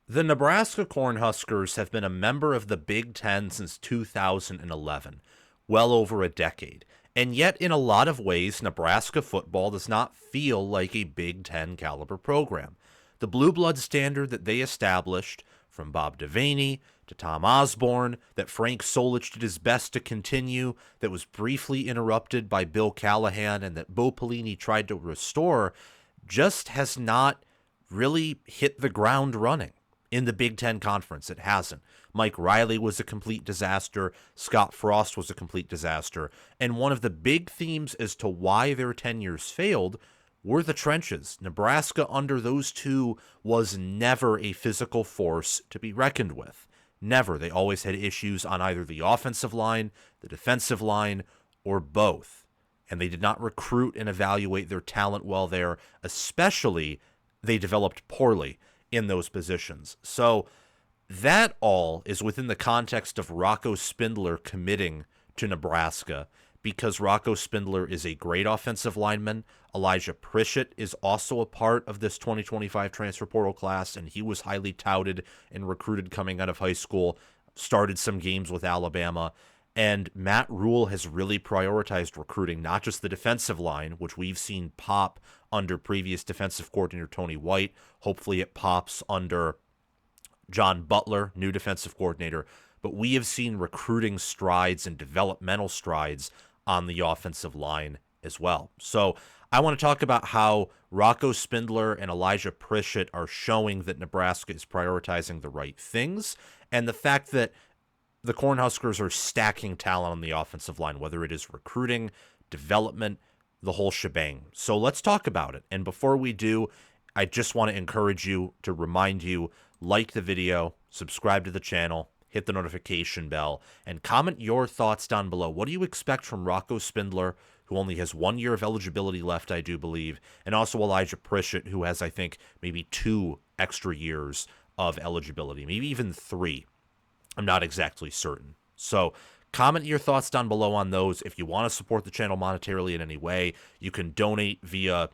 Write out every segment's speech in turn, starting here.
The Nebraska Cornhuskers have been a member of the Big Ten since 2011, well over a decade. And yet, in a lot of ways, Nebraska football does not feel like a Big Ten caliber program. The blue blood standard that they established, from Bob Devaney to Tom Osborne, that Frank Solich did his best to continue, that was briefly interrupted by Bill Callahan, and that Bo Pelini tried to restore, just has not really hit the ground running. In the Big Ten Conference, it hasn't. Mike Riley was a complete disaster. Scott Frost was a complete disaster. And one of the big themes as to why their tenures failed were the trenches. Nebraska under those two was never a physical force to be reckoned with. Never. They always had issues on either the offensive line, the defensive line, or both. And they did not recruit and evaluate their talent well there, especially they developed poorly in those positions. So that all is within the context of Rocco Spindler committing to Nebraska, because Rocco Spindler is a great offensive lineman. Elijah Pritchett is also a part of this 2025 transfer portal class, and he was highly touted and recruited coming out of high school, started some games with Alabama. And Matt Rhule has really prioritized recruiting, not just the defensive line, which we've seen pop under previous defensive coordinator Tony White. Hopefully it pops under John Butler, new defensive coordinator. But we have seen recruiting strides and developmental strides on the offensive line as well. So I want to talk about how Rocco Spindler and Elijah Pritchett are showing that Nebraska is prioritizing the right things, and the fact that the Cornhuskers are stacking talent on the offensive line, whether it is recruiting, development, the whole shebang. So let's talk about it. And before we do, I just want to encourage you to remind you, like the video, subscribe to the channel, hit the notification bell, and comment your thoughts down below. What do you expect from Rocco Spindler, who only has 1 year of eligibility left, I do believe, and also Elijah Pritchett, who has, I think, maybe 2 extra years of eligibility, maybe even 3. I'm not exactly certain. So comment your thoughts down below on those. If you want to support the channel monetarily in any way, you can donate via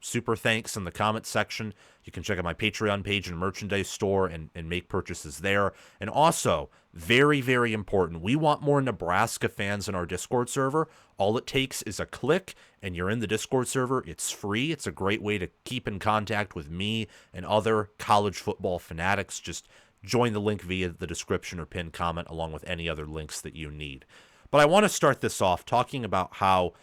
super thanks in the comment section. You can check out my Patreon page and merchandise store and make purchases there. And also, very, very important, we want more Nebraska fans in our Discord server. All it takes is a click and you're in the Discord server. It's free. It's a great way to keep in contact with me and other college football fanatics. Just join the link via the description or pinned comment along with any other links that you need. But I want to start this off talking about how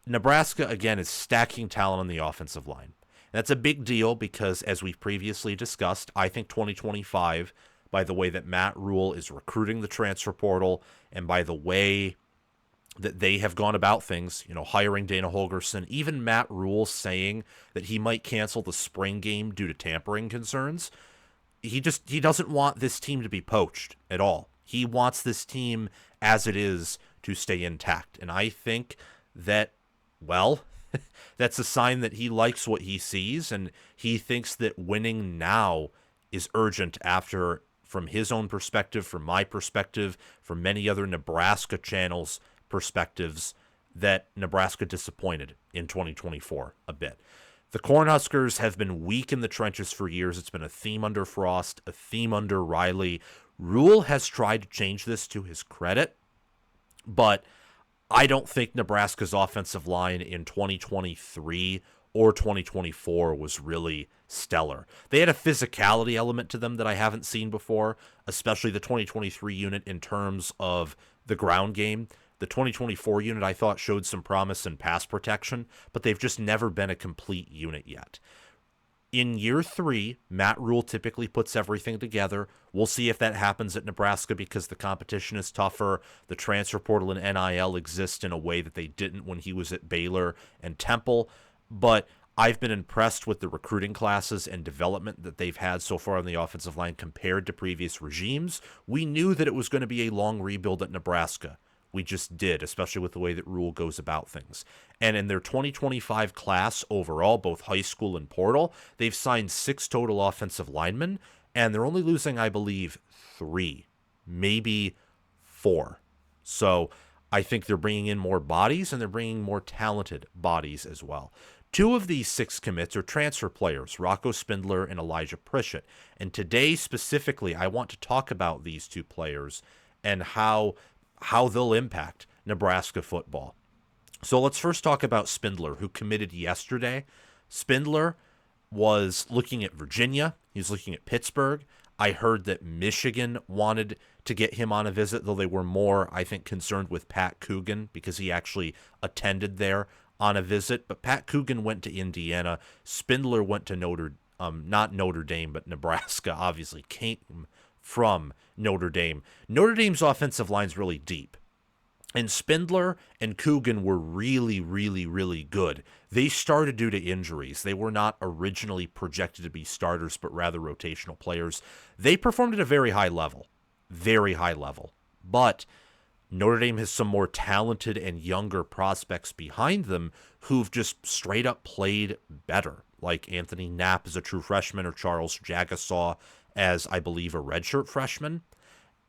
Nebraska, again, is stacking talent on the offensive line. That's a big deal because, as we've previously discussed, I think 2025, by the way that Matt Rhule is recruiting the transfer portal and by the way that they have gone about things, hiring Dana Holgerson, even Matt Rhule saying that he might cancel the spring game due to tampering concerns, he doesn't want this team to be poached at all. He wants this team as it is to stay intact. And I think that, well, that's a sign that he likes what he sees, and he thinks that winning now is urgent after, from his own perspective, from my perspective, from many other Nebraska channels' perspectives, that Nebraska disappointed in 2024 a bit. The Cornhuskers have been weak in the trenches for years. It's been a theme under Frost, a theme under Riley. Rhule has tried to change this to his credit, but I don't think Nebraska's offensive line in 2023 or 2024 was really stellar. They had a physicality element to them that I haven't seen before, especially the 2023 unit in terms of the ground game. The 2024 unit, I thought, showed some promise in pass protection, but they've just never been a complete unit yet. In year 3, Matt Rhule typically puts everything together. We'll see if that happens at Nebraska because the competition is tougher. The transfer portal and NIL exist in a way that they didn't when he was at Baylor and Temple. But I've been impressed with the recruiting classes and development that they've had so far on the offensive line compared to previous regimes. We knew that it was going to be a long rebuild at Nebraska. We just did, especially with the way that Rhule goes about things. And in their 2025 class overall, both high school and portal, they've signed 6 total offensive linemen, and they're only losing, I believe, 3, maybe 4. So I think they're bringing in more bodies, and they're bringing more talented bodies as well. Two of these 6 commits are transfer players, Rocco Spindler and Elijah Pritchett. And today specifically, I want to talk about these 2 players and how they'll impact Nebraska football. So let's first talk about Spindler, who committed yesterday. Spindler was looking at Virginia. He was looking at Pittsburgh. I heard that Michigan wanted to get him on a visit, though they were more, I think, concerned with Pat Coogan because he actually attended there on a visit. But Pat Coogan went to Indiana. Spindler went to not Notre Dame, but Nebraska, obviously, came from Notre Dame. Notre Dame's offensive line's really deep. And Spindler and Coogan were really, really, really good. They started due to injuries. They were not originally projected to be starters, but rather rotational players. They performed at a very high level. Very high level. But Notre Dame has some more talented and younger prospects behind them who've just straight up played better. Like Anthony Knapp as a true freshman, or Charles Jagasaw as, I believe, a redshirt freshman.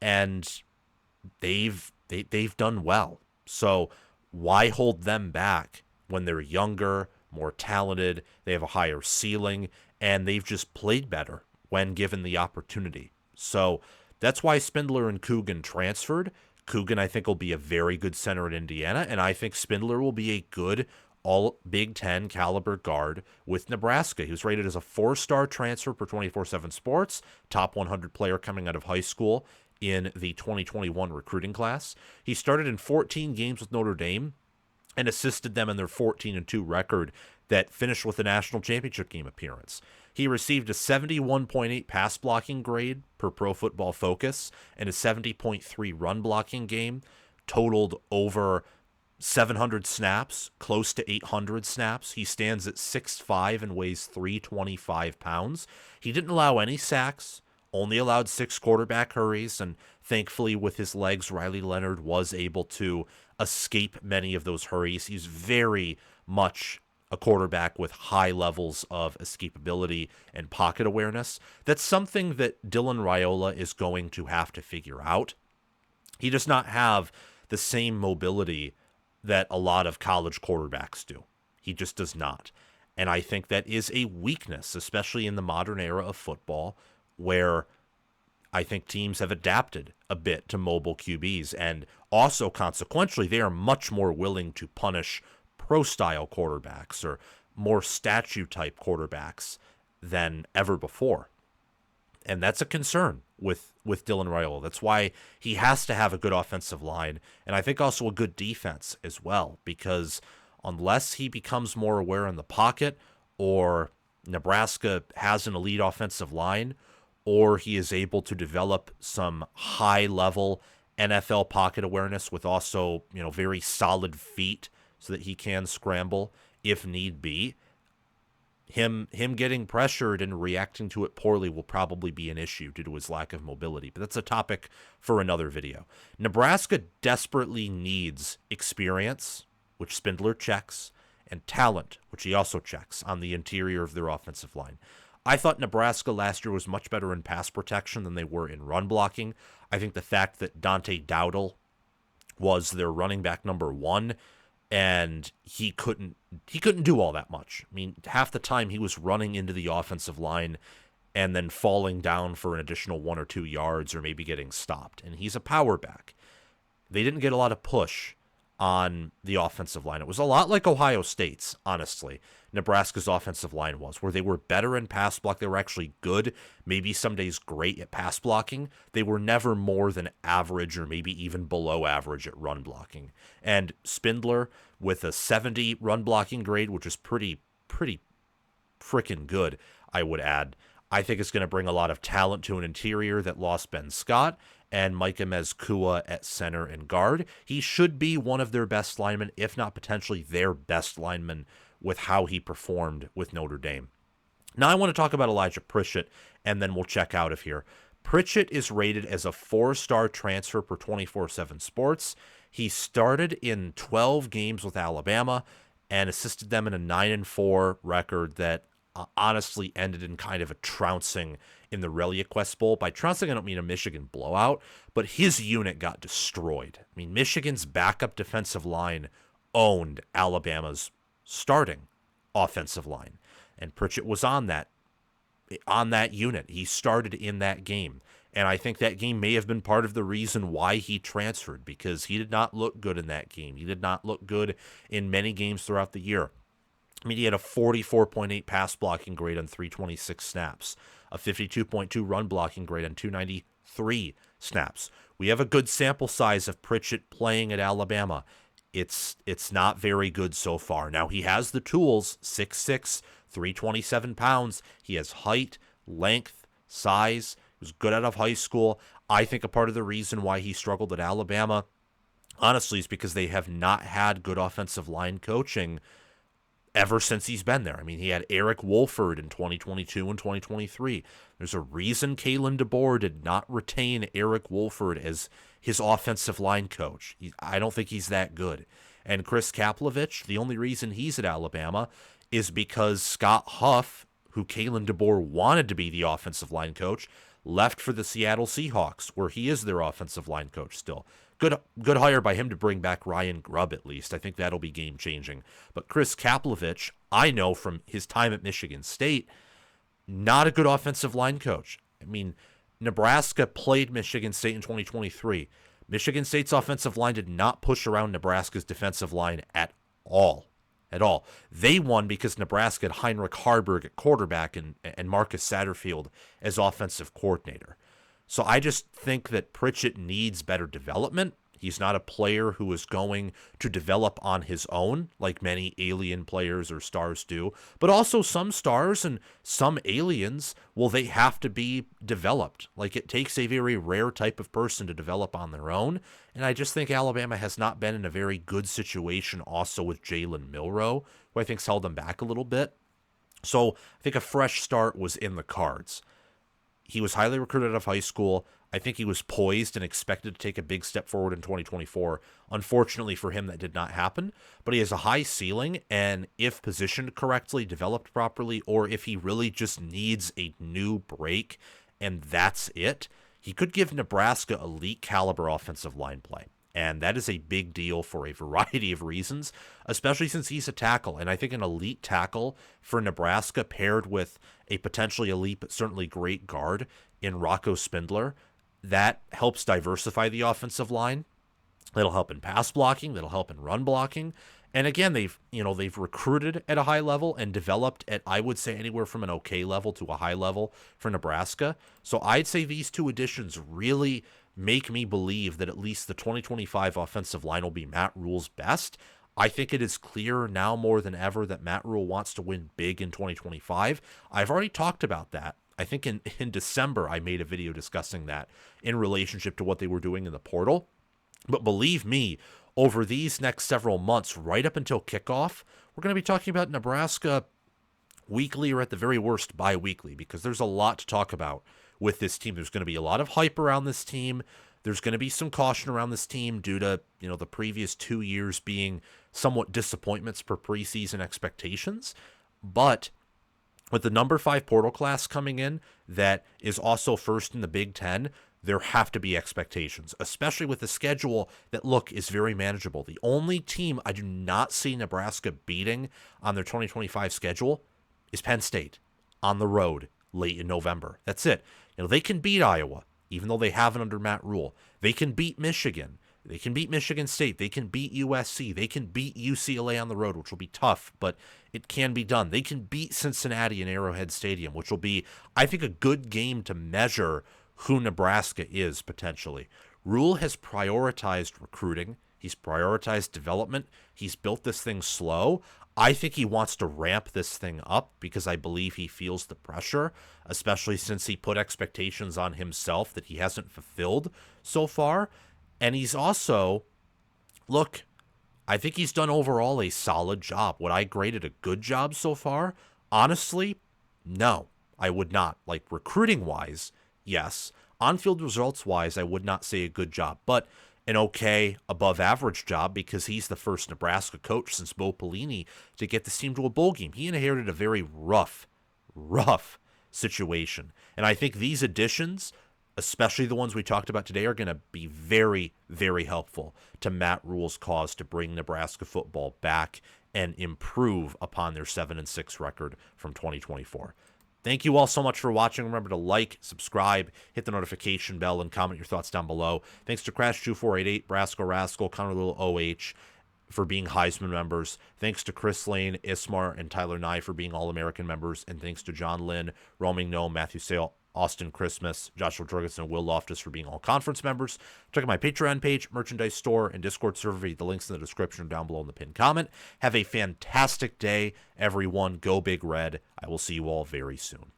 And they've done well. So why hold them back when they're younger, more talented, they have a higher ceiling, and they've just played better when given the opportunity. So that's why Spindler and Coogan transferred. Coogan, I think, will be a very good center at Indiana, and I think Spindler will be a good all Big Ten caliber guard with Nebraska. He was rated as a 4-star transfer per 24/7 Sports, top 100 player coming out of high school in the 2021 recruiting class. He started in 14 games with Notre Dame and assisted them in their 14-2 record that finished with a national championship game appearance. He received a 71.8 pass blocking grade per Pro Football Focus and a 70.3 run blocking game, totaled over 700 snaps, close to 800 snaps. He stands at 6'5" and weighs 325 pounds. He didn't allow any sacks, only allowed 6 quarterback hurries, and thankfully with his legs, Riley Leonard was able to escape many of those hurries. He's very much a quarterback with high levels of escapability and pocket awareness. That's something that Dylan Raiola is going to have to figure out. He does not have the same mobility that a lot of college quarterbacks do. He just does not. And I think that is a weakness, especially in the modern era of football, where I think teams have adapted a bit to mobile QBs, and also consequentially they are much more willing to punish pro-style quarterbacks or more statue-type quarterbacks than ever before. And that's a concern with Dylan Raiola. That's why he has to have a good offensive line, and I think also a good defense as well, because unless he becomes more aware in the pocket, or Nebraska has an elite offensive line, or he is able to develop some high-level NFL pocket awareness with also, very solid feet so that he can scramble if need be, him getting pressured and reacting to it poorly will probably be an issue due to his lack of mobility. But that's a topic for another video. Nebraska desperately needs experience, which Spindler checks, and talent, which he also checks on the interior of their offensive line. I thought Nebraska last year was much better in pass protection than they were in run blocking. I think the fact that Dante Dowdle was their running back number 1, and he couldn't do all that much. I mean, half the time he was running into the offensive line and then falling down for an additional 1 or 2 yards, or maybe getting stopped. And he's a power back. They didn't get a lot of push on the offensive line. It was a lot like Ohio State's, honestly. Nebraska's offensive line was, where they were better in pass block. They were actually good, maybe some days great at pass blocking. They were never more than average or maybe even below average at run blocking. And Spindler with a 70 run blocking grade, which is pretty freaking good, I would add. I think it's going to bring a lot of talent to an interior that lost Ben Scott and Micah Mezcua at center and guard. He should be one of their best linemen, if not potentially their best lineman, with how he performed with Notre Dame. Now I want to talk about Elijah Pritchett, and then we'll check out of here. Pritchett is rated as a 4-star transfer per 24/7 Sports. He started in 12 games with Alabama and assisted them in a 9-4 record that honestly ended in kind of a trouncing in the ReliaQuest Bowl. By trouncing, I don't mean a Michigan blowout, but his unit got destroyed. I mean, Michigan's backup defensive line owned Alabama's starting offensive line. And Pritchett was on that unit. He started in that game. And I think that game may have been part of the reason why he transferred, because he did not look good in that game. He did not look good in many games throughout the year. I mean, he had a 44.8 pass blocking grade on 326 snaps, a 52.2 run blocking grade on 293 snaps. We have a good sample size of Pritchett playing at Alabama. It's not very good so far. Now, he has the tools, 6'6", 327 pounds. He has height, length, size. He was good out of high school. I think a part of the reason why he struggled at Alabama, honestly, is because they have not had good offensive line coaching ever since he's been there. I mean, he had Eric Wolford in 2022 and 2023. There's a reason Kalen DeBoer did not retain Eric Wolford as his offensive line coach. I don't think he's that good. And Chris Kaplovich, the only reason he's at Alabama is because Scott Huff, who Kalen DeBoer wanted to be the offensive line coach, left for the Seattle Seahawks, where he is their offensive line coach still. Good hire by him to bring back Ryan Grubb, at least. I think that'll be game-changing. But Chris Kaplovich, I know from his time at Michigan State, not a good offensive line coach. I mean, Nebraska played Michigan State in 2023. Michigan State's offensive line did not push around Nebraska's defensive line at all. At all. They won because Nebraska had Heinrich Harburg at quarterback and Marcus Satterfield as offensive coordinator. So I just think that Pritchett needs better development. He's not a player who is going to develop on his own like many alien players or stars do. But also some stars and some aliens, well, they have to be developed. Like, it takes a very rare type of person to develop on their own. And I just think Alabama has not been in a very good situation also with Jalen Milroe, who I think's held them back a little bit. So I think a fresh start was in the cards. He was highly recruited out of high school. I think he was poised and expected to take a big step forward in 2024. Unfortunately for him, that did not happen. But he has a high ceiling, and if positioned correctly, developed properly, or if he really just needs a new break and that's it, he could give Nebraska elite caliber offensive line play. And that is a big deal for a variety of reasons, especially since he's a tackle. And I think an elite tackle for Nebraska paired with a potentially elite but certainly great guard in Rocco Spindler, that helps diversify the offensive line. That'll help in pass blocking. That'll help in run blocking. And again, they've recruited at a high level and developed at, I would say, anywhere from an okay level to a high level for Nebraska. So I'd say these two additions really make me believe that at least the 2025 offensive line will be Matt Rhule's best. I think it is clear now more than ever that Matt Rhule wants to win big in 2025. I've already talked about that. I think in December I made a video discussing that in relationship to what they were doing in the portal. But believe me, over these next several months, right up until kickoff, we're going to be talking about Nebraska weekly, or at the very worst bi-weekly, because there's a lot to talk about with this team. There's going to be a lot of hype around this team. There's going to be some caution around this team due to, the previous 2 years being somewhat disappointments per preseason expectations. But with the number 5 portal class coming in that is also first in the Big Ten, there have to be expectations, especially with the schedule that, is very manageable. The only team I do not see Nebraska beating on their 2025 schedule is Penn State on the road late in November. That's it. They can beat Iowa, even though they haven't under Matt Rhule. They can beat Michigan. They can beat Michigan State. They can beat USC. They can beat UCLA on the road, which will be tough, but it can be done. They can beat Cincinnati in Arrowhead Stadium, which will be, I think, a good game to measure who Nebraska is potentially. Rhule has prioritized recruiting. He's prioritized development. He's built this thing slow. I think he wants to ramp this thing up because I believe he feels the pressure, especially since he put expectations on himself that he hasn't fulfilled so far. And he's also, I think he's done overall a solid job. Would I grade it a good job so far? Honestly, no, I would not. Recruiting-wise, yes. On-field results-wise, I would not say a good job, but an okay, above-average job because he's the first Nebraska coach since Bo Pelini to get this team to a bowl game. He inherited a very rough situation. And I think these additions especially the ones we talked about today, are going to be very, very helpful to Matt Rhule's cause to bring Nebraska football back and improve upon their 7-6 record from 2024. Thank you all so much for watching. Remember to like, subscribe, hit the notification bell, and comment your thoughts down below. Thanks to Crash2488, Brasco Rascal, Connor Little OH for being Heisman members. Thanks to Chris Lane, Ismar, and Tyler Nye for being All-American members. And thanks to John Lynn, Roaming Gnome, Matthew Sale, Austin Christmas, Joshua Jorgensen, and Will Loftus for being all conference members. Check out my Patreon page, merchandise store, and Discord server. The links in the description down below in the pinned comment. Have a fantastic day, everyone. Go Big Red. I will see you all very soon.